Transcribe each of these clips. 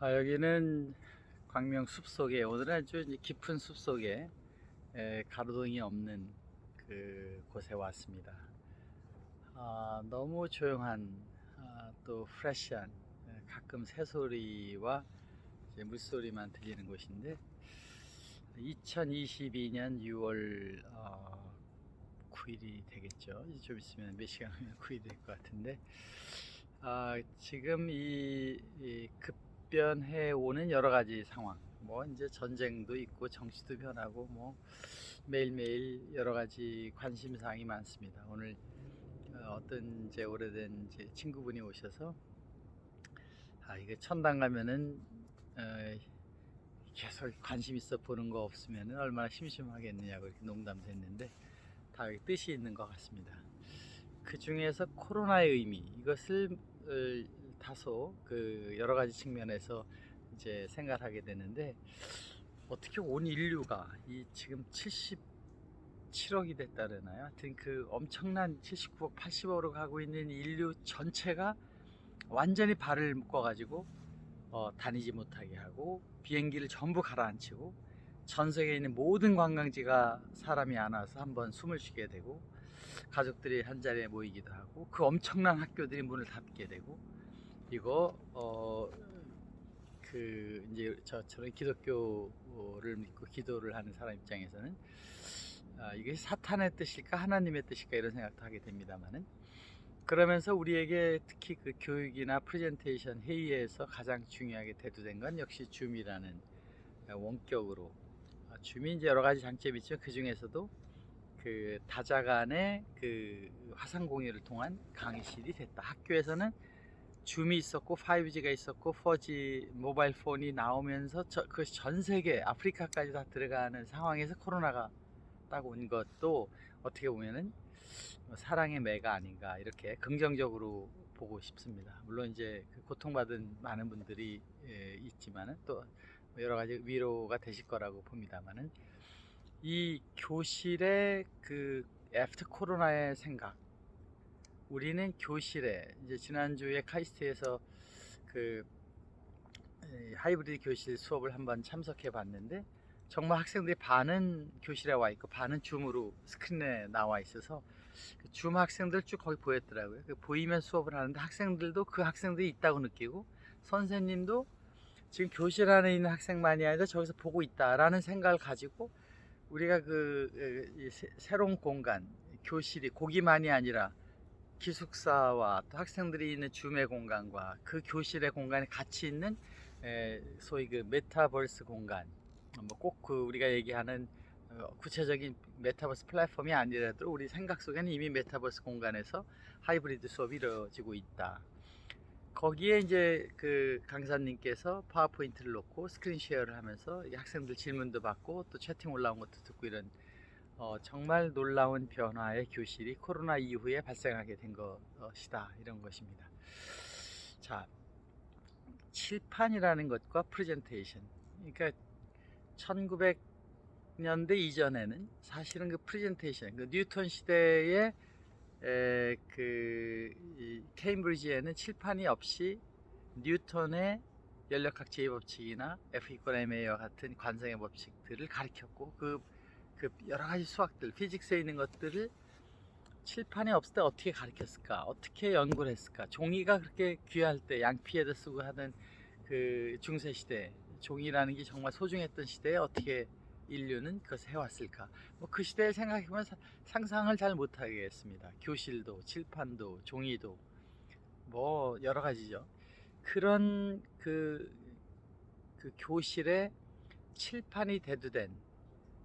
여기는 광명 숲속에, 오늘은 아주 이제 깊은 숲속에 가로등이 없는 그 곳에 왔습니다. 너무 조용한, 또 프레시한, 가끔 새소리와 이제 물소리만 들리는 곳인데, 2022년 6월 9일이 되겠죠. 이제 좀 있으면 몇 시간 후면 9일이 될 것 같은데, 지금 이 급변해 오는 여러 가지 상황, 뭐 이제 전쟁도 있고 정치도 변하고 뭐 매일매일 여러 가지 관심사항이 많습니다. 오늘 어떤 제 오래된 제 친구분이 오셔서 이게 천당 가면은 계속 관심 있어 보는 거 없으면은 얼마나 심심하겠느냐고 이렇게 농담도 했는데 다 뜻이 있는 것 같습니다. 그 중에서 코로나의 의미, 이것을 다소 그 여러 가지 측면에서 이제 생각하게 되는데, 어떻게 온 인류가 이 지금 77억이 됐다려나요? 하여튼 그 엄청난 79억, 80억으로 가고 있는 인류 전체가 완전히 발을 묶어가지고 다니지 못하게 하고 비행기를 전부 가라앉히고 전 세계에 있는 모든 관광지가 사람이 안 와서 한번 숨을 쉬게 되고 가족들이 한 자리에 모이기도 하고 그 엄청난 학교들이 문을 닫게 되고, 이거 그 이제 저처럼 기독교를 믿고 기도를 하는 사람 입장에서는 이게 사탄의 뜻일까 하나님의 뜻일까 이런 생각도 하게 됩니다만은, 그러면서 우리에게 특히 그 교육이나 프레젠테이션 회의에서 가장 중요하게 대두된 건 역시 줌이라는 원격으로, 줌이 이제 여러 가지 장점이 있지만 그 중에서도 그 다자간의 그 화상 공유를 통한 강의실이 됐다. 학교에서는 줌이 있었고 5G가 있었고 4G 모바일 폰이 나오면서 그것이 전 세계 아프리카까지 다 들어가는 상황에서 코로나가 딱 온 것도 어떻게 보면은 사랑의 매가 아닌가 이렇게 긍정적으로 보고 싶습니다. 물론 이제 그 고통받은 많은 분들이 있지만은 또 여러 가지 위로가 되실 거라고 봅니다만은, 이 교실의 그 애프터 코로나의 생각, 우리는 교실에 이제 지난주에 카이스트에서 그 하이브리드 교실 수업을 한번 참석해 봤는데, 정말 학생들이 반은 교실에 와 있고 반은 줌으로 스크린에 나와 있어서 줌 학생들 쭉 거기 보였더라고요. 보이면 수업을 하는데 학생들도 그 학생들이 있다고 느끼고, 선생님도 지금 교실 안에 있는 학생만이 아니라 저기서 보고 있다라는 생각을 가지고 우리가 그 새로운 공간, 교실이 거기만이 아니라 기숙사와 또 학생들이 있는 줌의 공간과 그 교실의 공간이 같이 있는 소위 그 메타버스 공간, 뭐 꼭 그 우리가 얘기하는 구체적인 메타버스 플랫폼이 아니라도 우리 생각 속에는 이미 메타버스 공간에서 하이브리드 수업이 이루어지고 있다. 거기에 이제 그 강사님께서 파워포인트를 놓고 스크린 쉐어를 하면서 학생들 질문도 받고 또 채팅 올라온 것도 듣고, 이런 정말 놀라운 변화의 교실이 코로나 이후에 발생하게 된 것이다, 이런 것입니다. 자, 칠판이라는 것과 프레젠테이션, 그러니까 1900년대 이전에는 사실은 그 프레젠테이션, 그 뉴턴 시대의 그 케임브리지에는 칠판이 없이 뉴턴의 연력학 제2법칙이나 F=ma와 같은 관성의 법칙들을 가르쳤고, 그 여러 가지 수학들, 피직스에 있는 것들을 칠판이 없을 때 어떻게 가르쳤을까, 어떻게 연구를 했을까, 종이가 그렇게 귀할 때 양피에다 쓰고 하던 그 중세 시대, 종이라는 게 정말 소중했던 시대에 어떻게 인류는 그것을 해왔을까, 뭐 그 시대를 생각해보면 상상을 잘 못하겠습니다. 교실도 칠판도 종이도 뭐 여러 가지죠. 그런 그 교실에 칠판이 대두된,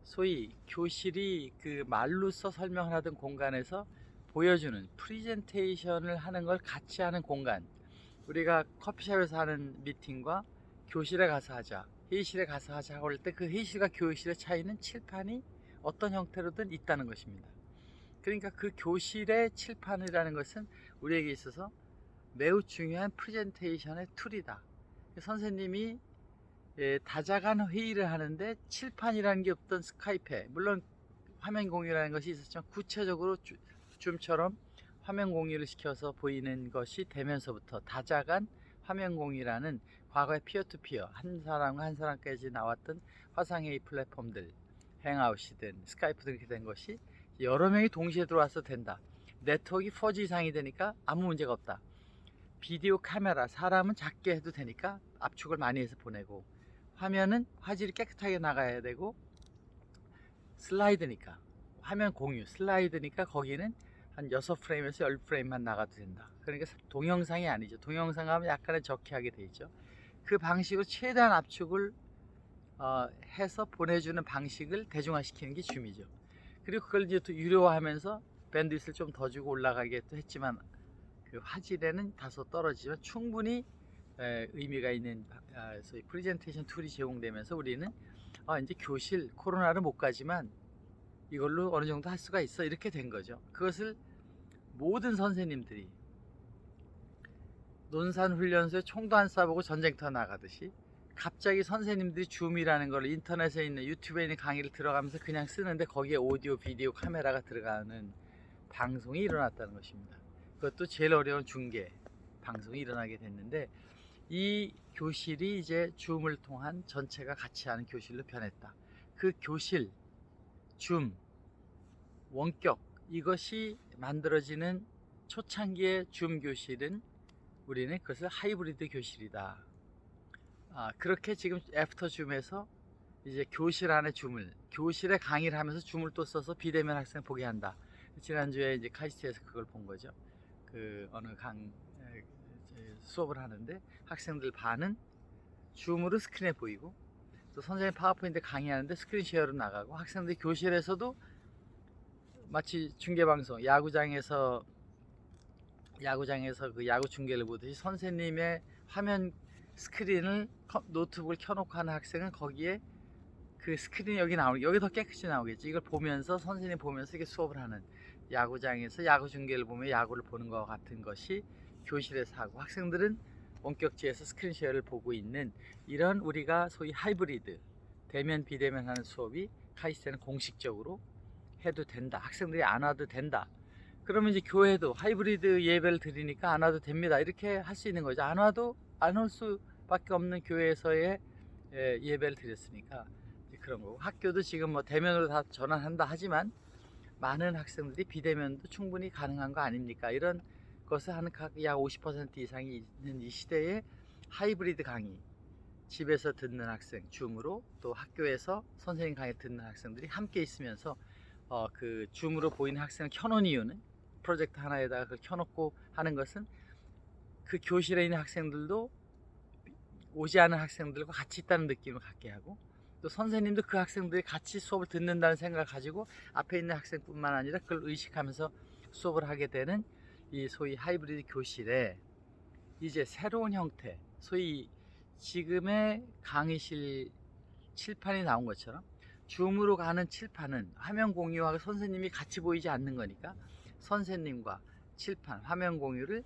소위 교실이 그 말로써 설명을 하던 공간에서 보여주는 프레젠테이션을 하는 걸 같이 하는 공간, 우리가 커피숍에서 하는 미팅과 교실에 가서 하자, 회의실에 가서 하자 할 때 그 회의실과 교실의 차이는 칠판이 어떤 형태로든 있다는 것입니다. 그러니까 그 교실의 칠판이라는 것은 우리에게 있어서 매우 중요한 프레젠테이션의 툴이다. 선생님이 다자간 회의를 하는데 칠판이라는 게 없던 스카이프에, 물론 화면 공유라는 것이 있었지만 구체적으로 줌처럼 화면 공유를 시켜서 보이는 것이 되면서부터 다자간 화면 공유라는 과거에 피어투피어 한 사람과 한 사람까지 나왔던 화상회의 플랫폼들, 행아웃이든 스카이프든 이렇게 된 것이 여러 명이 동시에 들어와서 된다. 네트워크가 4G 이상이 되니까 아무 문제가 없다. 비디오 카메라, 사람은 작게 해도 되니까 압축을 많이 해서 보내고, 화면은 화질이 깨끗하게 나가야 되고, 슬라이드니까 화면 공유 슬라이드니까 거기는 한 6프레임에서 10프레임만 나가도 된다. 그러니까 동영상이 아니죠. 동영상 하면 약간의 적해하게 돼 있죠. 그 방식으로 최대한 압축을 해서 보내주는 방식을 대중화시키는 게 줌이죠. 그리고 그걸 이제 또 유료화하면서 밴드위스를 좀 더 주고 올라가게 또 했지만, 그 화질에는 다소 떨어지지만 충분히 의미가 있는 소위 프레젠테이션 툴이 제공되면서 우리는 이제 교실 코로나를 못 가지만 이걸로 어느 정도 할 수가 있어, 이렇게 된 거죠. 그것을 모든 선생님들이 논산훈련소에 총도 안 쏴보고 전쟁터 나가듯이 갑자기 선생님들이 줌이라는 걸 인터넷에 있는 유튜브에 있는 강의를 들어가면서 그냥 쓰는데 거기에 오디오 비디오 카메라가 들어가는 방송이 일어났다는 것입니다. 그것도 제일 어려운 중계 방송이 일어나게 됐는데, 이 교실이 이제 줌을 통한 전체가 같이 하는 교실로 변했다. 그 교실, 줌, 원격, 이것이 만들어지는 초창기의 줌 교실은 우리는 그것을 하이브리드 교실이다. 그렇게 지금 애프터 줌에서 이제 교실 안에 줌을, 교실에 강의를 하면서 줌을 또 써서 비대면 학생 보게 한다. 지난주에 이제 카이스트에서 그걸 본 거죠. 그 어느 수업을 하는데 학생들 반은 줌으로 스크린에 보이고, 또 선생님 파워포인트 강의하는데 스크린 쉐어로 나가고, 학생들이 교실에서도 마치 중계방송, 야구장에서 그 야구 중계를 보듯이 선생님의 화면 스크린을 노트북을 켜놓고 하는 학생은 거기에 그 스크린이 여기 더 깨끗이 나오겠지. 이걸 보면서 선생님 보면서 이게 수업을 하는, 야구장에서 야구 중계를 보면 야구를 보는 것 같은 것이 교실에서 하고, 학생들은 원격지에서 스크린 쉐어를 보고 있는 이런 우리가 소위 하이브리드, 대면 비대면 하는 수업이 카이스트는 공식적으로 해도 된다. 학생들이 안 와도 된다. 그러면 이제 교회도 하이브리드 예배를 드리니까 안 와도 됩니다. 이렇게 할 수 있는 거죠. 안 올 수밖에 없는 교회에서의 예배를 드렸으니까 이제 그런 거고, 학교도 지금 뭐 대면으로 다 전환한다 하지만 많은 학생들이 비대면도 충분히 가능한 거 아닙니까? 이런 것을 하는 약 50% 이상이 있는 이 시대에 하이브리드 강의, 집에서 듣는 학생 줌으로, 또 학교에서 선생님 강의 듣는 학생들이 함께 있으면서 그 줌으로 보이는 학생을 켜놓은 이유는, 프로젝트 하나에다가 그걸 켜놓고 하는 것은 그 교실에 있는 학생들도 오지 않은 학생들과 같이 있다는 느낌을 갖게 하고, 또 선생님도 그 학생들이 같이 수업을 듣는다는 생각을 가지고 앞에 있는 학생뿐만 아니라 그걸 의식하면서 수업을 하게 되는 이 소위 하이브리드 교실에 이제 새로운 형태, 소위 지금의 강의실 칠판이 나온 것처럼 줌으로 가는 칠판은 화면 공유하고 선생님이 같이 보이지 않는 거니까 선생님과 칠판, 화면 공유를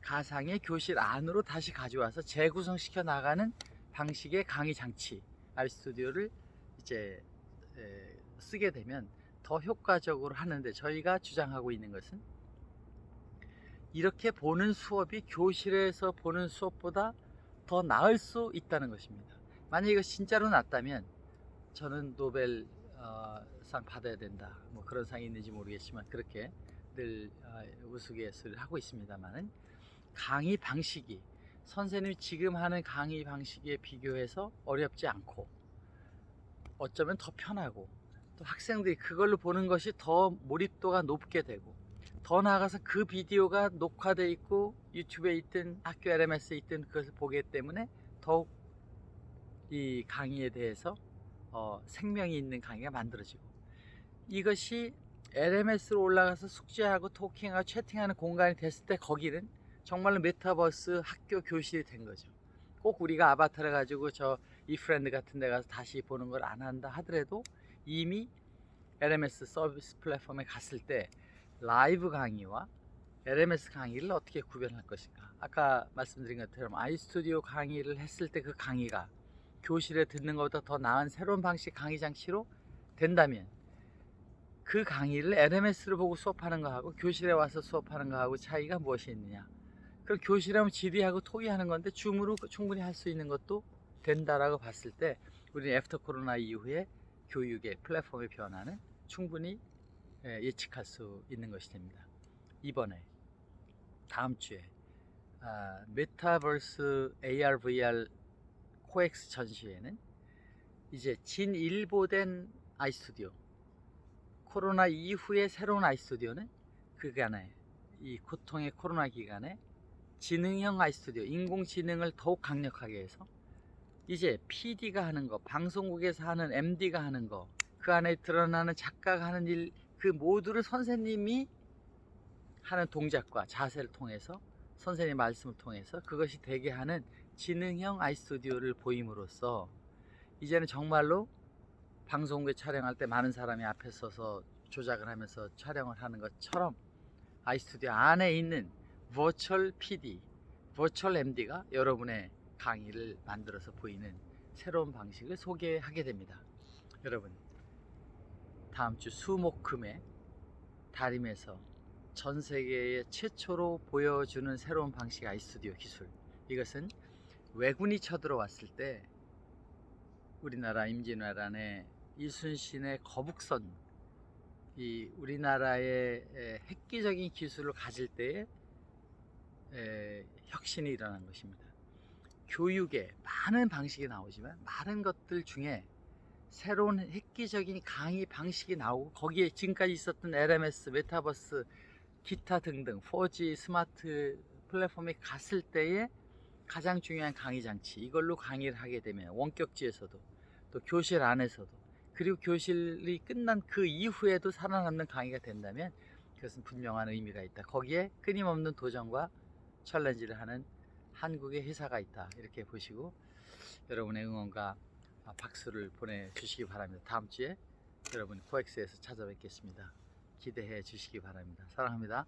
가상의 교실 안으로 다시 가져와서 재구성시켜 나가는 방식의 강의 장치, RStudi오를 이제 쓰게 되면 더 효과적으로 하는데, 저희가 주장하고 있는 것은 이렇게 보는 수업이 교실에서 보는 수업보다 더 나을 수 있다는 것입니다. 만약 이거 진짜로 낫다면 저는 노벨상 받아야 된다, 뭐 그런 상이 있는지 모르겠지만 그렇게 늘 우스갯소리를 하고 있습니다만은, 강의 방식이 선생님이 지금 하는 강의 방식에 비교해서 어렵지 않고 어쩌면 더 편하고, 또 학생들이 그걸로 보는 것이 더 몰입도가 높게 되고, 더 나아가서 그 비디오가 녹화되어 있고 유튜브에 있든 학교 LMS에 있든 그것을 보기 때문에 더욱 이 강의에 대해서 생명이 있는 강의가 만들어지고, 이것이 LMS로 올라가서 숙제하고 토킹하고 채팅하는 공간이 됐을 때 거기는 정말로 메타버스 학교 교실이 된 거죠. 꼭 우리가 아바타를 가지고 저 이프렌드 같은 데 가서 다시 보는 걸 안 한다 하더라도 이미 LMS 서비스 플랫폼에 갔을 때 라이브 강의와 LMS 강의를 어떻게 구별할 것인가. 아까 말씀드린 것처럼 아이스튜디오 강의를 했을 때 그 강의가 교실에 듣는 것보다 더 나은 새로운 방식 강의 장치로 된다면, 그 강의를 LMS로 보고 수업하는 거하고 교실에 와서 수업하는 거하고 차이가 무엇이 있느냐. 그럼 교실하면 질의하고 토의하는 건데 줌으로 충분히 할 수 있는 것도 된다라고 봤을 때 우리는 애프터 코로나 이후에 교육의 플랫폼의 변화는 충분히 예측할 수 있는 것이 됩니다. 이번에 다음 주에 메타버스 AR VR 코엑스 전시회는 이제 진일보된 아이스튜디오, 코로나 이후에 새로운 아이스튜디오는 그간에 이 고통의 코로나 기간에 지능형 아이스튜디오, 인공지능을 더욱 강력하게 해서 이제 PD가 하는 거, 방송국에서 하는 MD가 하는 거, 그 안에 드러나는 작가가 하는 일, 그 모두를 선생님이 하는 동작과 자세를 통해서, 선생님 말씀을 통해서 그것이 되게 하는 지능형 아이스튜디오를 보임으로써 이제는 정말로 방송국에 촬영할 때 많은 사람이 앞에 서서 조작을 하면서 촬영을 하는 것처럼 아이스튜디오 안에 있는 버추얼 PD, 버추얼 MD가 여러분의 강의를 만들어서 보이는 새로운 방식을 소개하게 됩니다. 여러분, 다음 주 수목금에 다림에서 전 세계에 최초로 보여주는 새로운 방식 아이스튜디오 기술, 이것은 왜군이 쳐들어왔을 때 우리나라 임진왜란에 이순신의 거북선, 이 우리나라의 획기적인 기술을 가질 때에 혁신이 일어난 것입니다. 교육에 많은 방식이 나오지만 많은 것들 중에 새로운 획기적인 강의 방식이 나오고 거기에 지금까지 있었던 LMS, 메타버스, 기타 등등 4G 스마트 플랫폼에 갔을 때에 가장 중요한 강의 장치, 이걸로 강의를 하게 되면 원격지에서도 또 교실 안에서도, 그리고 교실이 끝난 그 이후에도 살아남는 강의가 된다면 그것은 분명한 의미가 있다. 거기에 끊임없는 도전과 챌린지를 하는 한국의 회사가 있다, 이렇게 보시고 여러분의 응원과 박수를 보내주시기 바랍니다. 다음 주에 여러분 코엑스에서 찾아뵙겠습니다. 기대해 주시기 바랍니다. 사랑합니다.